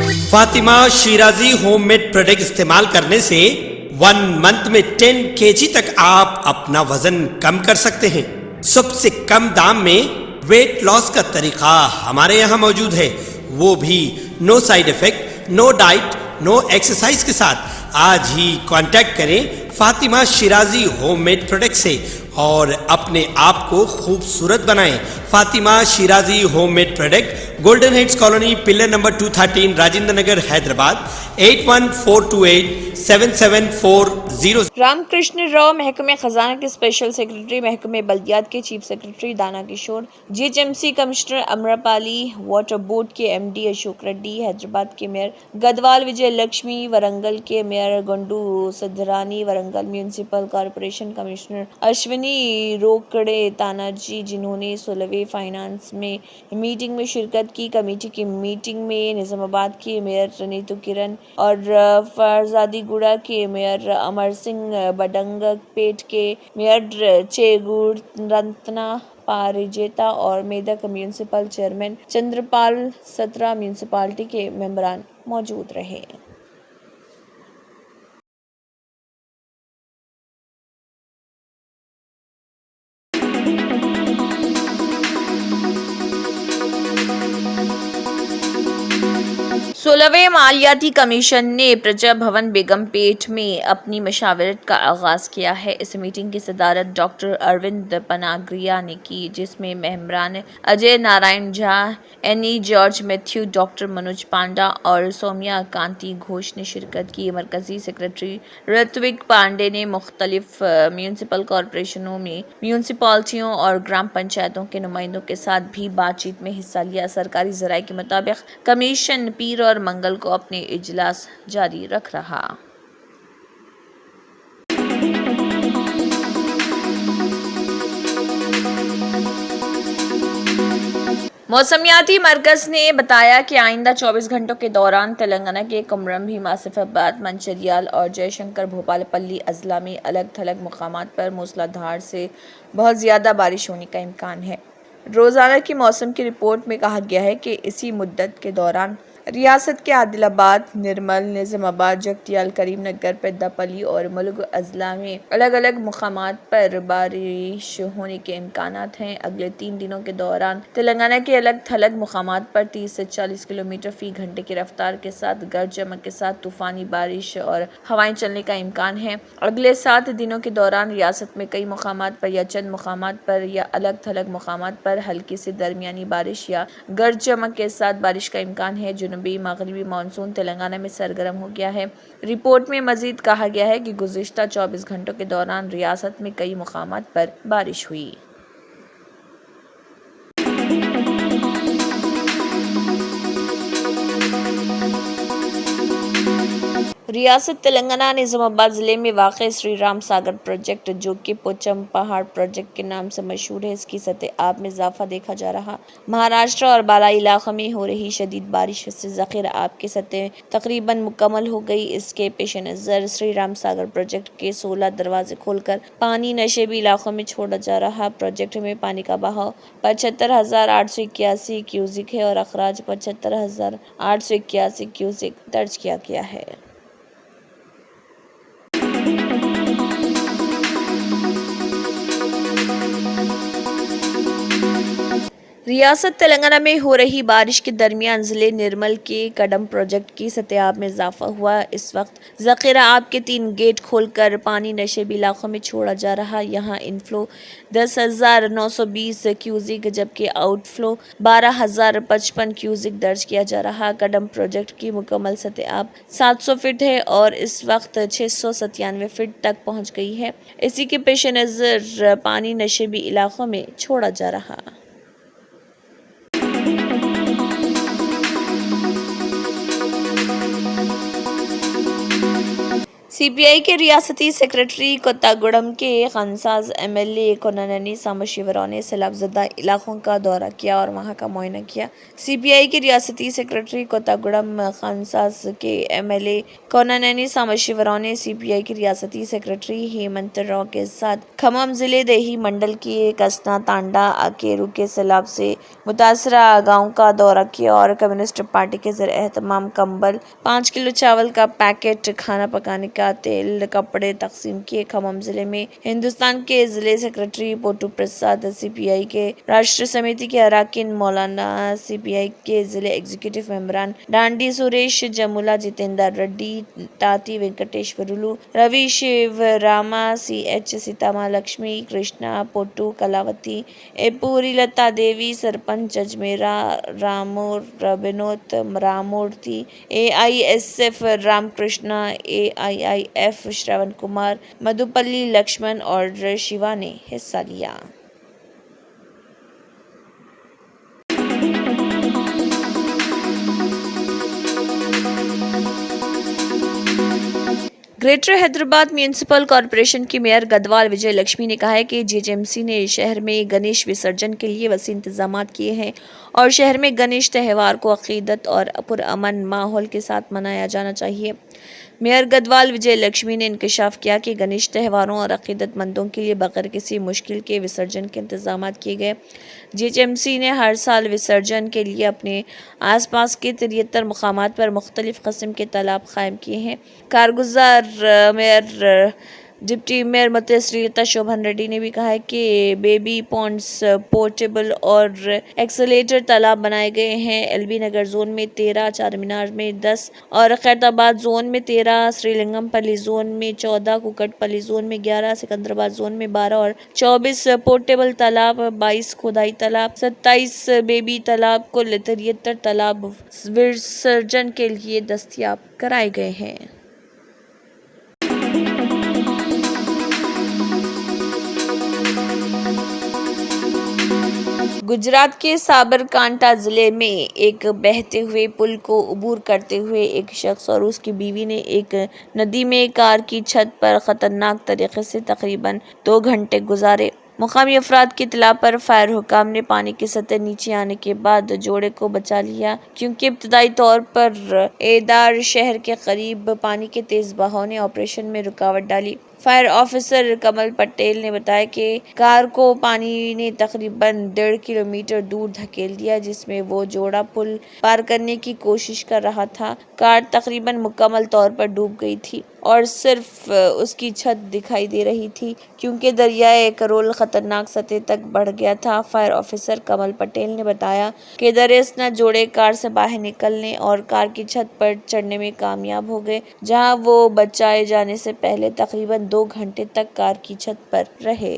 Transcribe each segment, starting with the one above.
Fatima Shirazi home made product استعمال کرنے سے 1 منتھ میں 10 kg تک آپ اپنا وزن کم کر سکتے ہیں۔ سب سے کم دام میں ویٹ لاس کا طریقہ ہمارے یہاں موجود ہے، وہ بھی no side effect, no diet, no exercise کے ساتھ۔ آج ہی کانٹیکٹ کریں Fatima Shirazi home made product سے اور اپنے آپ کو خوبصورت بنائیں۔ Fatima Shirazi home made product, Golden Heights Colony, pillar number 213، Rajendra Nagar, Hyderabad, 8142877440۔ Ram Krishan Rao, محکمہ خزانہ کے اسپیشل سیکرٹری، محکمہ بلدیات کے chief secretary Dana Kishore, G H M C commissioner Amrapali, water board کے ایم ڈی اشوک ریڈی، حیدرآباد کے میئر گدوال وجے لکشمی، ورنگل کے mayor Gundu Sudharani, Warangal municipal corporation commissioner Ashwini Rokade Tanaji, جنہوں نے سولوے فائنانس میں میٹنگ میں شرکت کی۔ کمیٹی کی میٹنگ میں نظام آباد کے میئر نیتو کرن اور فرزادی گوڑا کے میئر امر سنگھ، بڈنگ پیٹ کے میئر چیگور رتنا پاریجیتا اور میدک میونسپل چیئرمین چندرپال سترا میونسپالٹی کے ممبران موجود رہے۔ سولہویں مالیاتی کمیشن نے پرجا بھون بیگم پیٹ میں اپنی مشاورت کا آغاز کیا ہے۔ اس میٹنگ کی صدارت ڈاکٹر اروند پناگریہ نے کی، جس میں ممبران اجے نارائن جھا، این ای George Matthew, doctor Manoj panda اور سومیا کانتی گھوش نے شرکت کی۔ مرکزی سیکرٹری رتوک پانڈے نے مختلف میونسپل کارپوریشنوں میں میونسپالٹیوں اور گرام پنچایتوں کے نمائندوں کے ساتھ بھی بات چیت میں حصہ لیا۔ سرکاری ذرائع کے مطابق کمیشن پیر اور منگل کو اپنے اجلاس جاری رکھ رہا۔ موسمیاتی مرکز نے بتایا کہ آئندہ 24 گھنٹوں کے دوران تلنگانہ کے کمرمبھیم، آصف آباد، منچریال اور جے شنکر بھوپال پلی اضلاع میں الگ تھلگ مقامات پر موسلا دھار سے بہت زیادہ بارش ہونے کا امکان ہے۔ روزانہ کی موسم کی رپورٹ میں کہا گیا ہے کہ اسی مدت کے دوران ریاست کے عادل آباد، نرمل، نظام آباد، جگتیال، کریم نگر، پیدا پلی اور ملوگو اضلاع میں الگ الگ مقامات پر بارش ہونے کے امکانات ہیں۔ اگلے 3 دنوں کے دوران تلنگانہ کے الگ تھلگ مقامات پر 30 سے 40 کلومیٹر فی گھنٹے کی رفتار کے ساتھ گرج چمک کے ساتھ طوفانی بارش اور ہوائیں چلنے کا امکان ہے۔ اگلے 7 دنوں کے دوران ریاست میں کئی مقامات پر یا چند مقامات پر یا الگ تھلگ مقامات پر ہلکی سے درمیانی بارش یا گرج چمک کے ساتھ بارش کا امکان ہے۔ جنوبی مغربی مانسون تلنگانہ میں سرگرم ہو گیا ہے۔ رپورٹ میں مزید کہا گیا ہے کہ گزشتہ 24 گھنٹوں کے دوران ریاست میں کئی مقامات پر بارش ہوئی۔ ریاست تلنگانہ نظام آباد ضلع میں واقع شری رام ساگر پروجیکٹ، جو کہ پوچم پہاڑ پروجیکٹ کے نام سے مشہور ہے، اس کی سطح آب میں اضافہ دیکھا جا رہا۔ مہاراشٹر اور بالائی علاقوں میں ہو رہی شدید بارش سے ذخیرہ آب کی سطح تقریباً مکمل ہو گئی۔ اس کے پیش نظر شری رام ساگر پروجیکٹ کے 16 دروازے کھول کر پانی نشیبی علاقوں میں چھوڑا جا رہا۔ پروجیکٹ میں پانی کا بہاؤ 75,881 کیوسک ہے اور اخراج 75,881 کیوسک درج کیا گیا ہے۔ ریاست تلنگانہ میں ہو رہی بارش کے درمیان ضلع نرمل کے کڈم پروجیکٹ کی سطح آب میں اضافہ ہوا۔ اس وقت ذخیرہ آب کے 3 گیٹ کھول کر پانی نشیبی علاقوں میں چھوڑا جا رہا۔ یہاں انفلو 10,920 کیوسک جبکہ آؤٹ فلو 12,055 کیوسک درج کیا جا رہا۔ کڈم پروجیکٹ کی مکمل سطح آب 700 فٹ ہے اور اس وقت 697 فٹ تک پہنچ گئی ہے۔ اسی کے پیش نظر پانی نشیبی علاقوں میں چھوڑا جا رہا۔ سی پی آئی کے ریاستی سیکریٹری کوتاگوڑم کے خنساز ایم ایل اے کوناننی سامشیوروں نے سیلاب زدہ علاقوں کا دورہ کیا اور وہاں کا معائنہ کیا۔ سی پی آئی کے ریاستی سیکریٹری کوتاگوڑم خنساز کے ایم ایل اے کوناننی سامشیوروں نے سی پی آئی کے ریاستی سیکریٹری ہیمنت راؤ کے ساتھ کھمم ضلع دیہی منڈل کے کسنا تانڈا اکیرو کے سیلاب سے متاثرہ گاؤں کا دورہ کیا اور کمیونسٹ پارٹی کے زیر اہتمام کمبل، 5 کلو چاول کا پیکٹ، کھانا پکانے کا تیل، کپڑے تقسیم کیے۔ کھمم ضلع میں ہندوستان کے ضلع سیکریٹری پوٹو پرساد، سی پی آئی کے راشٹر سمیتی کے اراکین مولانا، سی پی آئی کے ضلع ایگزیکٹو ممبران ڈانڈی سریش، جمولا جتیندر ریڈی، ٹاتی وینکٹیشورلو، روی شیو راما، سی ایچ سیتاما لکشمی کرشنا، پوٹو کلاوتی، ایپوری لتا دیوی، سرپنچ اجمیرا رامور ربینوت Ramurthy, A I S F Ram Krishna, A I I F Shravan Kumar, Madhupally Lakshman اور شیوا نے حصہ لیا۔ گریٹر حیدرآباد میونسپل کارپوریشن کی میئر گدوال وجے لکشمی نے کہا ہے کہ جی ایچ ایم سی نے شہر میں گنیش وسرجن کے لیے وسیع انتظامات کیے ہیں اور شہر میں گنیش تہوار کو عقیدت اور پرامن ماحول کے ساتھ منایا جانا چاہیے۔ میئر گدوال وجے لکشمی نے انکشاف کیا کہ گنیش تہواروں اور عقیدت مندوں کے لیے بغیر کسی مشکل کے وسرجن کے انتظامات کیے گئے۔ جی ایچ ایم سی نے ہر سال وسرجن کے لیے اپنے آس پاس کے 73 مقامات پر مختلف قسم کے تالاب قائم کیے ہیں۔ کارگزار میئر ڈپٹی میئر متے سری لتا شوبھن ریڈی نے بھی کہا ہے کہ بیبی پونڈس، پورٹیبل اور ایکسیلیٹر تالاب بنائے گئے ہیں۔ ایل بی نگر زون میں 13، چار مینار میں 10 اور خیر آباد زون میں 13، سری لنگم پلی زون میں 14، کوکٹ پلی زون میں 11، سکندرآباد زون میں 12 اور 24 پورٹیبل تالاب، 22 کھدائی تالاب، 27 بیبی تالاب، کل 73 تالاب وسرجن کے لیے دستیاب کرائے گئے ہیں۔ گجرات کے سابرکانٹھا ضلع میں ایک بہتے ہوئے پل کو عبور کرتے ہوئے ایک شخص اور اس کی بیوی نے ایک ندی میں کار کی چھت پر خطرناک طریقے سے تقریباً 2 گھنٹے گزارے۔ مقامی افراد کی اطلاع پر فائر حکام نے پانی کی سطح نیچے آنے کے بعد جوڑے کو بچا لیا، کیونکہ ابتدائی طور پر ایدار شہر کے قریب پانی کے تیز بہاؤ نے آپریشن میں رکاوٹ ڈالی۔ فائر آفیسر کمل پٹیل نے بتایا کہ کار کو پانی نے تقریباً 1.5 کلومیٹر دور دھکیل دیا، جس میں وہ جوڑا پل پار کرنے کی کوشش کر رہا تھا۔ کار تقریباً مکمل طور پر ڈوب گئی تھی اور صرف اس کی چھت دکھائی دے رہی تھی، کیونکہ دریائے کرول خطرناک سطح تک بڑھ گیا تھا۔ فائر آفیسر کمل پٹیل نے بتایا کہ درِاثنا جوڑے کار سے باہر نکلنے اور کار کی چھت پر چڑھنے میں کامیاب ہو گئے، جہاں وہ بچائے جانے سے پہلے تقریباً 2 گھنٹے تک کار کی چھت پر رہے۔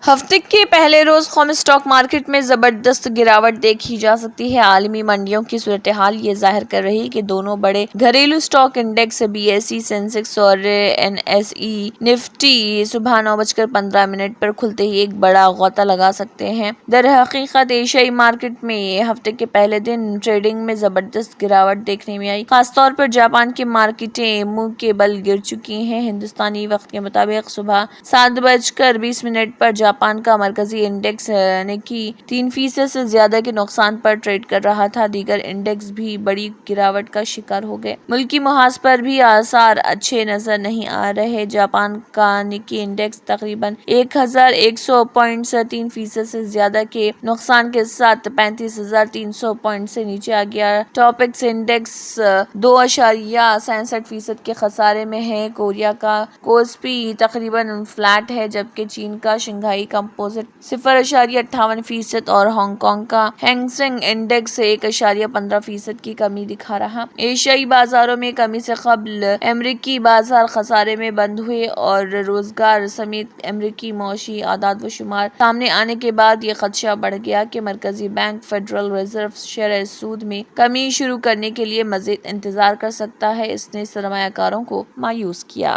ہفتے کے پہلے روز قومی اسٹاک مارکیٹ میں زبردست گراوٹ دیکھی جا سکتی ہے۔ عالمی منڈیوں کی صورتحال یہ ظاہر کر رہی ہے کہ دونوں بڑے گھریلو stock index B S E Sensex اور این ایس ای نفٹی صبح 9:15 پر کھلتے ہی ایک بڑا غوطہ لگا سکتے ہیں۔ در حقیقت ایشیائی مارکیٹ میں ہفتے کے پہلے دن ٹریڈنگ میں زبردست گراوٹ دیکھنے میں آئی۔ خاص طور پر جاپان کی مارکیٹیں منہ کے بل گر چکی ہیں۔ ہندوستانی وقت کے مطابق صبح 7:20 پر جاپان کا مرکزی انڈیکس نکی 3% سے زیادہ کے نقصان پر ٹریڈ کر رہا تھا۔ دیگر انڈیکس بھی بڑی گراوٹ کا شکار ہو گئے۔ ملکی محاذ پر بھی آثار اچھے نظر نہیں آ رہے۔ جاپان کا نکی انڈیکس تقریباً 1100 پوائنٹ سے 3% سے زیادہ کے نقصان کے ساتھ 35,300 پوائنٹ سے نیچے آ گیا۔ ٹاپکس انڈیکس 2.66% کے خسارے میں ہے۔ کوریا کا کوسپی تقریباً فلیٹ ہے، جبکہ چین کا شنگھائی کمپوزٹ 0.58% اور ہانگ کانگ کا ہینگ سینگ انڈیکس 1.15% کی کمی دکھا رہا۔ ایشیائی بازاروں میں کمی سے قبل امریکی بازار خسارے میں بند ہوئے اور روزگار سمیت امریکی معاشی اعداد و شمار سامنے آنے کے بعد یہ خدشہ بڑھ گیا کہ مرکزی بینک فیڈرل ریزرو شرح سود میں کمی شروع کرنے کے لیے مزید انتظار کر سکتا ہے۔ اس نے سرمایہ کاروں کو مایوس کیا۔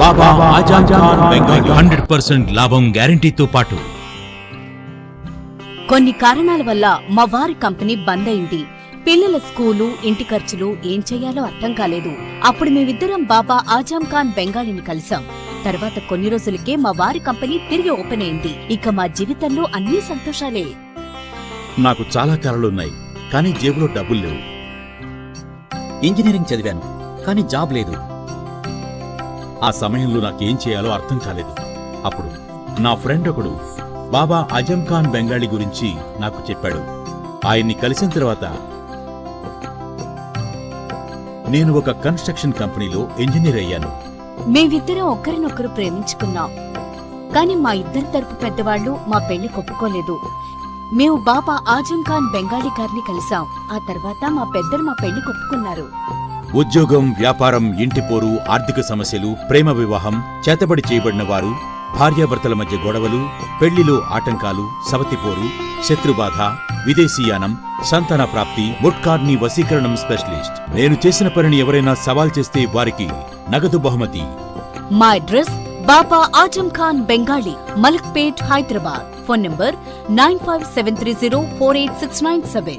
బాబా ఆజం ఖాన్ బెంగాలీ 100% లాభం గ్యారంటీతో పాటు కొన్ని కారణాల వల్ల మా వారి కంపెనీ బంద్ అయింది. పిల్లల స్కూలు, ఇంటి ఖర్చులు ఏం చెయ్యాలో అర్థం కాలేదు. అప్పుడు మేమిద్దరం బాబా ఆజం ఖాన్ బెంగాలీని కలిసాం. తర్వాత కొన్ని రోజులకే మా వారి కంపెనీ తిరిగి ఓపెన్ అయింది. ఇక మా జీవితంలో అన్ని సంతోషాలే. నాకు చాలా కలలున్నాయి, కానీ జేబులో డబ్బులు లేవు. ఇంజనీరింగ్ చదివాను, కానీ జాబ్ లేదు. ఆ సమయంలో నాకేం చేయాలో అర్థం కాలేదు. అప్పుడు నా ఫ్రెండ్ ఒకడు బాబా ఆజం ఖాన్ బెంగాలీ గురించి నాకు చెప్పాడు. ఆయన్ని కలిసిన తర్వాత నేను ఒక కన్స్ట్రక్షన్ కంపెనీలో ఇంజనీర్ అయ్యాను. మేమిద్దరం ఒకరినొకరు ప్రేమించుకున్నాం. కాని మా ఇద్దరి తరపు పెద్దవాళ్లు మా పెళ్లి ఒప్పుకోలేదు. మేము బాబా ఆజం ఖాన్ బెంగాలీ గారిని కలిసాం. ఆ తర్వాత మా పెద్దలు మా పెళ్లి ఒప్పుకున్నారు. ఉద్యోగం, వ్యాపారం, ఇంటి పోరు, ఆర్థిక సమస్యలు, ప్రేమ వివాహం, చేతబడి చేయబడిన వారు, భార్యాభర్తల మధ్య గొడవలు, పెళ్లిలో ఆటంకాలు, సవతిపోరు, శత్రుబాధ, విదేశీయానం, సంతాన ప్రాప్తి, ముట్కార్ని వశీకరణం స్పెషలిస్ట్. నేను చేసిన పనిని ఎవరైనా సవాల్ చేస్తే వారికి నగదు బహుమతి. మా address Baba Azam Khan Bengali, Malakpet, Hyderabad. Phone number 9573048697.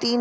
3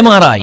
MRI,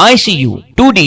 ICU, 2D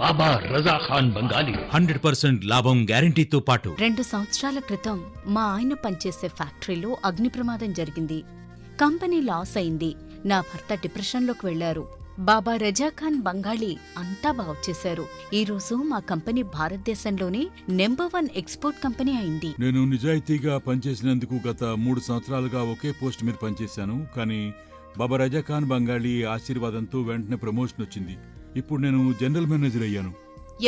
Baba Raza Khan Bengali 100% లాభం గ్యారంటీతో పాటు 2 సంవత్సరాల క్రితం మా ఆయన పనిచేసే ఫ్యాక్టరీలో అగ్ని ప్రమాదం జరిగింది. కంపెనీ లాస్ అయింది. నా భర్త డిప్రెషన్లోకి వెళ్లారు. బాబా రజాఖాన్ బంగాళీ అంతా బాగుచేశారు. ఈ రోజు మా కంపెనీ భారతదేశంలోనే నెంబర్ 1 ఎక్స్పోర్ట్ కంపెనీ అయింది. నేను నిజాయితీగా పనిచేసినందుకు గత 3 సంవత్సరాలుగా ఒకే పోస్ట్ మీద పనిచేశాను. కానీ బాబా రజాఖాన్ బంగాళీ ఆశీర్వాదంతో వెంటనే ప్రమోషన్ వచ్చింది. ఇప్పుడు నేను జనరల్ మేనేజర్ అయ్యాను.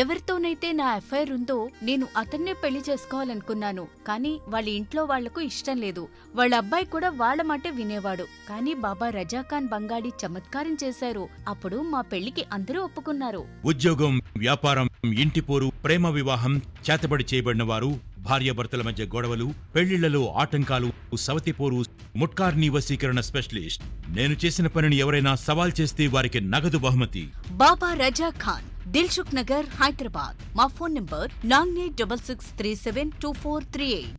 ఎవరితోనైతే నా అఫైర్ ఉందో నేను అతన్నే పెళ్లి చేసుకోవాలనుకున్నాను. కానీ వాళ్ళ ఇంట్లో వాళ్లకు ఇష్టం లేదు. వాళ్ళ అబ్బాయి కూడా వాళ్ళ మాటే వినేవాడు. కానీ బాబా రజాఖాన్ బంగాళీ చమత్కారం చేశారు. అప్పుడు మా పెళ్లికి అందరూ ఒప్పుకున్నారు. ఉద్యోగం, వ్యాపారం, ఇంటి పోరు, ప్రేమ వివాహం, చేతబడి చేయబడిన వారు, భార్యాభర్తల మధ్య గొడవలు, పెళ్లిళ్లలో ఆటంకాలు, సవతిపోరు, ముట్కార్నీ వశీకరణ స్పెషలిస్ట్. నేను చేసిన పనిని ఎవరైనా సవాల్ చేస్తే వారికి నగదు బహుమతి. బాబా రజాఖాన్, దిల్సుఖ్ నగర్, హైదరాబాద్. మా ఫోన్ నంబర్ 9866372438.